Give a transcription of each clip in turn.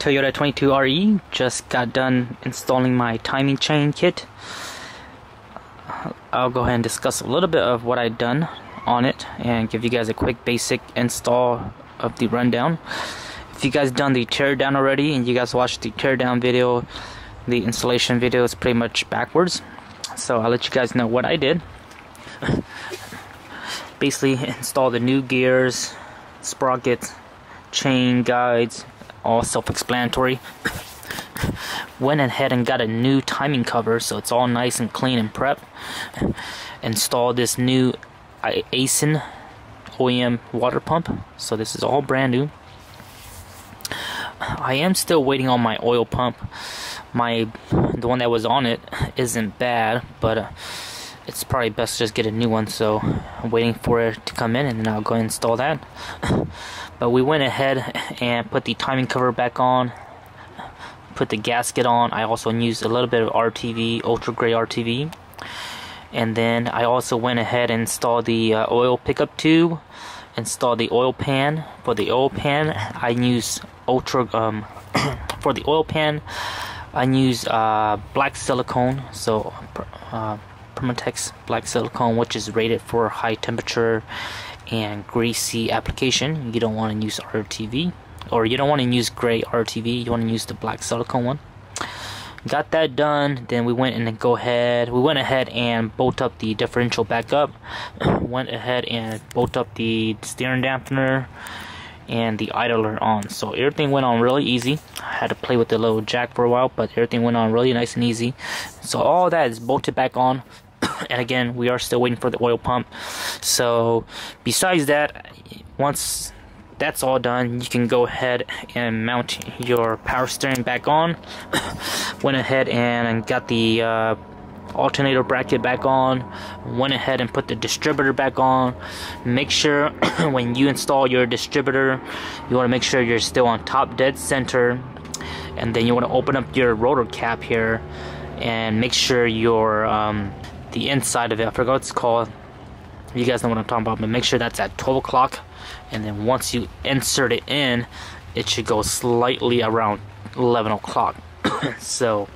Toyota 22RE. Just got done installing my timing chain kit. I'll go ahead and discuss a little bit of what I've done on it and give you guys a quick basic install of the rundown. If you guys done the teardown already and you guys watched the teardown video, the installation video is pretty much backwards. So I'll let you guys know what I did. Basically install the new gears, sprockets, chain guides, all self-explanatory. Went ahead and got a new timing cover, so it's all nice and clean and prep. Installed this new ASIN OEM water pump, so this is all brand new. I am still waiting on my oil pump. The one that was on it isn't bad, but it's probably best to just get a new one, so I'm waiting for it to come in and then I'll go and install that. But we went ahead and put the timing cover back on, put the gasket on. I also used a little bit of RTV, ultra gray RTV, and then I also went ahead and installed the oil pickup tube, installed the oil pan. For the oil pan I use for the oil pan I use black silicone, so Permatex black silicone, which is rated for high temperature and greasy application. You don't want to use RTV, or you don't want to use gray RTV. You want to use the black silicone one. Got that done. Then we went ahead and bolt up the differential back up. Went ahead and bolt up the steering dampener and the idler on. So everything went on really easy. I had to play with the little jack for a while, but everything went on really nice and easy. So all that is bolted back on. And again, we are still waiting for the oil pump. So besides that, once that's all done, you can go ahead and mount your power steering back on. Went ahead and got the alternator bracket back on. Went ahead and put the distributor back on. Make sure when you install your distributor, you want to make sure you're still on top dead center, and then you want to open up your rotor cap here and make sure your the inside of it, I forgot what it's called, you guys know what I'm talking about, but make sure that's at 12 o'clock, and then once you insert it in, it should go slightly around 11 o'clock. So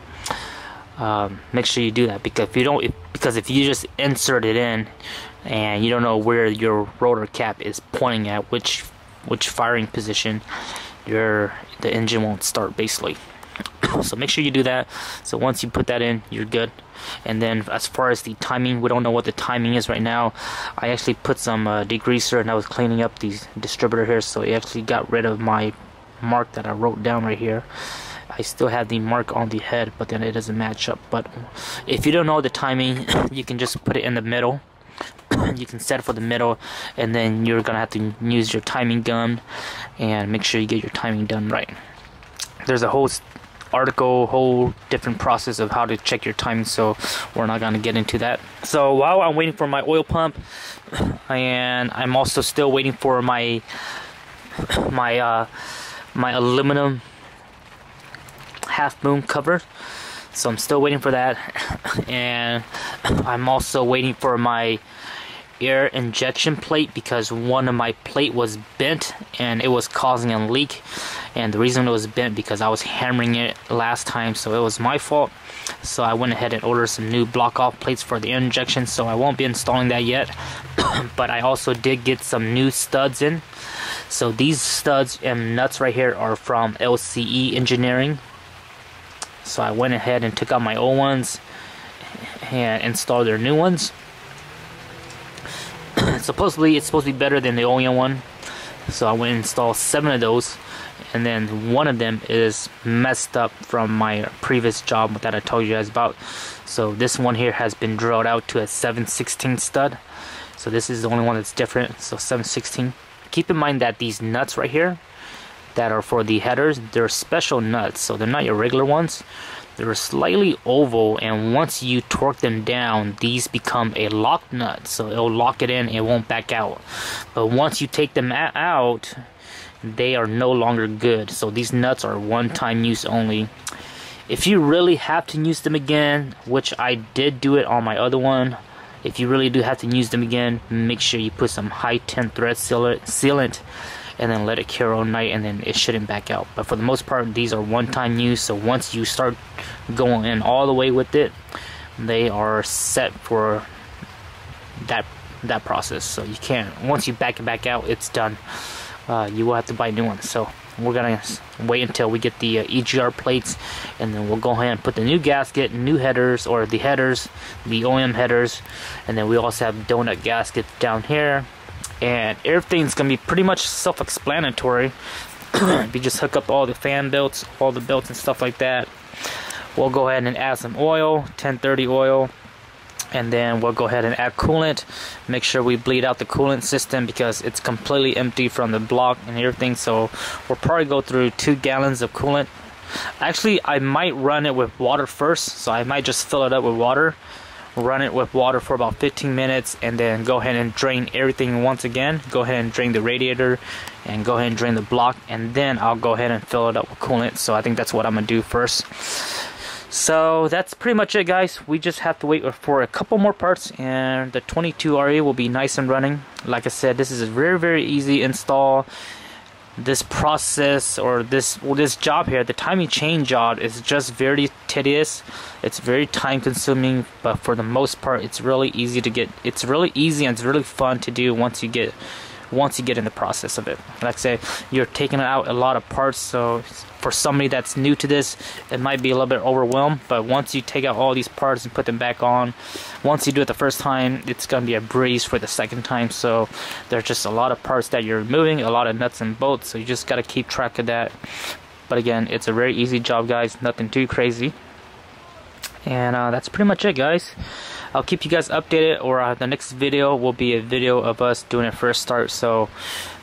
make sure you do that, because if you just insert it in and you don't know where your rotor cap is pointing at, which firing position, the engine won't start basically. So make sure you do that. So once you put that in, you're good. And then as far as the timing, we don't know what the timing is right now. I actually put some degreaser and I was cleaning up the distributor here, so it actually got rid of my mark that I wrote down right here. I still have the mark on the head, but then it doesn't match up. But if you don't know the timing, you can just put it in the middle. You can set it for the middle, and then you're gonna have to use your timing gun and make sure you get your timing done right. There's a whole different process of how to check your timing, so we're not gonna get into that. So while I'm waiting for my oil pump, and I'm also still waiting for my aluminum half moon cover, so I'm still waiting for that. And I'm also waiting for my air injection plate, because one of my plate was bent and it was causing a leak. And the reason it was bent because I was hammering it last time, so it was my fault. So I went ahead and ordered some new block off plates for the air injection, so I won't be installing that yet. But I also did get some new studs in. So these studs and nuts right here are from LCE Engineering. So I went ahead and took out my old ones and installed their new ones. Supposedly it's supposed to be better than the OEM one, so I went and installed 7 of those, and then one of them is messed up from my previous job that I told you guys about. So this one here has been drilled out to a 7/16 stud, so this is the only one that's different. So 7/16. Keep in mind that these nuts right here that are for the headers, they're special nuts, so they're not your regular ones. They're slightly oval, and once you torque them down, these become a lock nut, so it'll lock it in, it won't back out. But once you take them out, they are no longer good. So these nuts are one-time use only. If you really have to use them again, which I did do it on my other one, if you really do have to use them again, make sure you put some high temp thread sealant and then let it cure all night, and then it shouldn't back out. But for the most part, these are one-time use, so once you start going in all the way with it, they are set for that process. So you can't, once you back it back out, it's done. You will have to buy new ones. So we're gonna wait until we get the EGR plates, and then we'll go ahead and put the new gasket, new headers, or the headers, the OEM headers, and then we also have donut gaskets down here, and everything's gonna be pretty much self-explanatory. We just hook up all the fan belts, all the belts and stuff like that. We'll go ahead and add some oil, 1030 oil, and then we'll go ahead and add coolant. Make sure we bleed out the coolant system because it's completely empty from the block and everything. So we'll probably go through 2 gallons of coolant. Actually, I might run it with water first, so I might just fill it up with water, run it with water for about 15 minutes, and then go ahead and drain everything once again. Go ahead and drain the radiator and go ahead and drain the block, and then I'll go ahead and fill it up with coolant. So I think that's what I'm gonna do first. So that's pretty much it, guys. We just have to wait for a couple more parts, and the 22 RE will be nice and running. Like I said, this is a very easy install. This process, or this job here, the timing chain job, is just very tedious. It's very time consuming, but for the most part, it's really easy to get. It's really easy and it's really fun to do once you get in the process of it. Like I say, you're taking out a lot of parts, so for somebody that's new to this, it might be a little bit overwhelmed, but once you take out all these parts and put them back on, once you do it the first time, it's gonna be a breeze for the second time. So there's just a lot of parts that you're removing, a lot of nuts and bolts, so you just gotta keep track of that. But again, it's a very easy job, guys, nothing too crazy. And that's pretty much it, guys. I'll keep you guys updated, or the next video will be a video of us doing a first start. So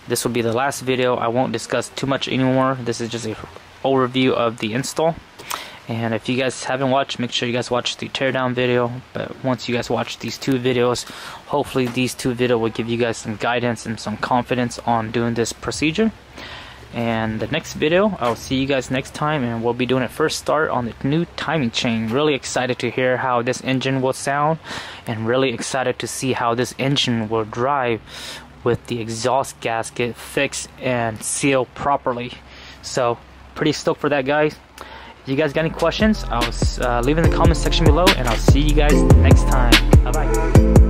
this will be the last video. I won't discuss too much anymore. This is just a overview of the install. And if you guys haven't watched, make sure you guys watch the teardown video. But once you guys watch these 2 videos, hopefully these 2 videos will give you guys some guidance and some confidence on doing this procedure. And the next video, I'll see you guys next time, and we'll be doing a first start on the new timing chain. Really excited to hear how this engine will sound, and really excited to see how this engine will drive with the exhaust gasket fixed and sealed properly. So pretty stoked for that, guys. If you guys got any questions, I'll leave in the comment section below, and I'll see you guys next time. Bye bye.